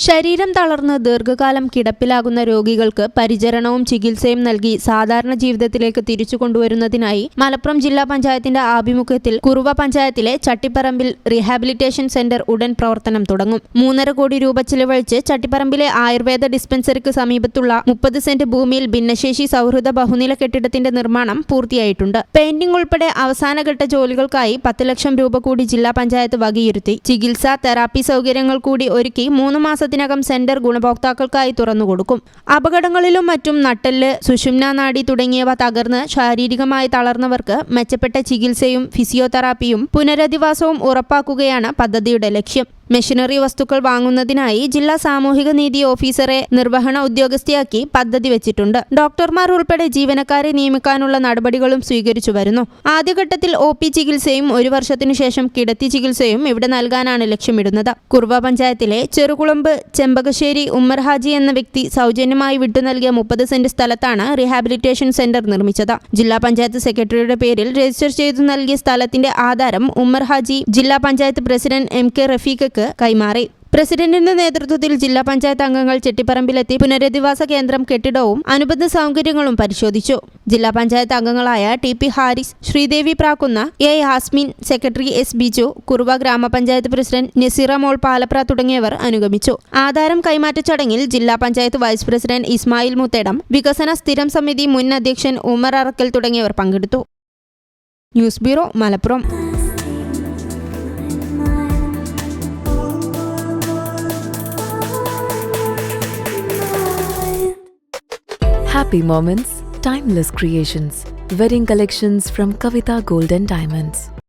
ശരീരം തളർന്ന് ദീർഘകാലം കിടപ്പിലാകുന്ന രോഗികൾക്ക് പരിചരണവും ചികിത്സയും നൽകി സാധാരണ ജീവിതത്തിലേക്ക് തിരിച്ചു കൊണ്ടുവരുന്നതിനായി മലപ്പുറം ജില്ലാ പഞ്ചായത്തിന്റെ ആഭിമുഖ്യത്തിൽ കുറുവ പഞ്ചായത്തിലെ ചട്ടിപ്പറമ്പിൽ റീഹാബിലിറ്റേഷൻ സെന്റർ ഉടൻ പ്രവർത്തനം തുടങ്ങും. 3.5 കോടി രൂപ ചിലവഴിച്ച് ചട്ടിപ്പറമ്പിലെ ആയുർവേദ ഡിസ്പെൻസറിക്ക് സമീപത്തുള്ള 30 സെന്റ് ഭൂമിയിൽ ഭിന്നശേഷി സൗഹൃദ ബഹുനില കെട്ടിടത്തിന്റെ നിർമ്മാണം പൂർത്തിയായിട്ടുണ്ട്. പെയിന്റിംഗ് ഉൾപ്പെടെ അവസാനഘട്ട ജോലികൾക്കായി 10 ലക്ഷം രൂപ കൂടി ജില്ലാ പഞ്ചായത്ത് വകയിരുത്തി. ചികിത്സ, തെറാപ്പി സൗകര്യങ്ങൾ കൂടി ഒരുക്കി 3 മാസത്തിനകം സെന്റർ ഗുണഭോക്താക്കൾക്കായി തുറന്നുകൊടുക്കും. അപകടങ്ങളിലും മറ്റും നട്ടെല്ല്, സുഷുമ്നാ നാഡി തുടങ്ങിയവ തകർന്ന് ശാരീരികമായി തളർന്നവർക്ക് മെച്ചപ്പെട്ട ചികിത്സയും ഫിസിയോതെറാപ്പിയും പുനരധിവാസവും ഉറപ്പാക്കുകയാണ് പദ്ധതിയുടെ ലക്ഷ്യം. മെഷീനറി വസ്തുക്കൾ വാങ്ങുന്നതിനായി ജില്ലാ സാമൂഹിക നീതി ഓഫീസറെ നിർവഹണ ഉദ്യോഗസ്ഥയാക്കി പദ്ധതി വെച്ചിട്ടുണ്ട്. ഡോക്ടർമാർ ഉൾപ്പെടെ ജീവനക്കാരെ നിയമിക്കാനുള്ള നടപടികളും സ്വീകരിച്ചു വരുന്നു. ആദ്യഘട്ടത്തിൽ OP ചികിത്സയും 1 വർഷത്തിനു ശേഷം കിടത്തി ചികിത്സയും ഇവിടെ നൽകാനാണ് ലക്ഷ്യമിടുന്നത്. കുറുവ പഞ്ചായത്തിലെ ചെറുകുളമ്പ് ചെമ്പകശ്ശേരി ഉമ്മർ ഹാജി എന്ന വ്യക്തി സൗജന്യമായി വിട്ടു നൽകിയ 30 സെന്റ് സ്ഥലത്താണ് റീഹാബിലിറ്റേഷൻ സെന്റർ നിർമ്മിച്ചത്. ജില്ലാ പഞ്ചായത്ത് സെക്രട്ടറിയുടെ പേരിൽ രജിസ്റ്റർ ചെയ്തു നൽകിയ സ്ഥലത്തിന്റെ ആധാരം ഉമ്മർ ഹാജി ജില്ലാ പഞ്ചായത്ത് പ്രസിഡന്റ് MK റഫീഖ് കൈമാറി. പ്രസിഡന്റിന്റെ നേതൃത്വത്തിൽ ജില്ലാ പഞ്ചായത്ത് അംഗങ്ങൾ ചെട്ടിപ്പറമ്പിലെത്തി പുനരധിവാസ കേന്ദ്രം കെട്ടിടവും അനുബന്ധ സൗകര്യങ്ങളും പരിശോധിച്ചു. ജില്ലാ പഞ്ചായത്ത് അംഗങ്ങളായ TP ഹാരിസ്, ശ്രീദേവി പ്രാക്കുന്ന, A Yasmin, secretary S Biju, Kuruva ഗ്രാമപഞ്ചായത്ത് പ്രസിഡന്റ് നസീറ മോൾ പാലപ്ര തുടങ്ങിയവർ അനുഗമിച്ചു. ആധാരം കൈമാറ്റ ചടങ്ങിൽ ജില്ലാ പഞ്ചായത്ത് വൈസ് പ്രസിഡന്റ് ഇസ്മായിൽ മുത്തേടം, വികസന സ്ഥിരം സമിതി മുൻ അധ്യക്ഷൻ ഉമർ അറക്കൽ തുടങ്ങിയവർ പങ്കെടുത്തു. News bureau, Malappuram. Happy moments, timeless creations. Wedding collections from Kavita Gold and Diamonds.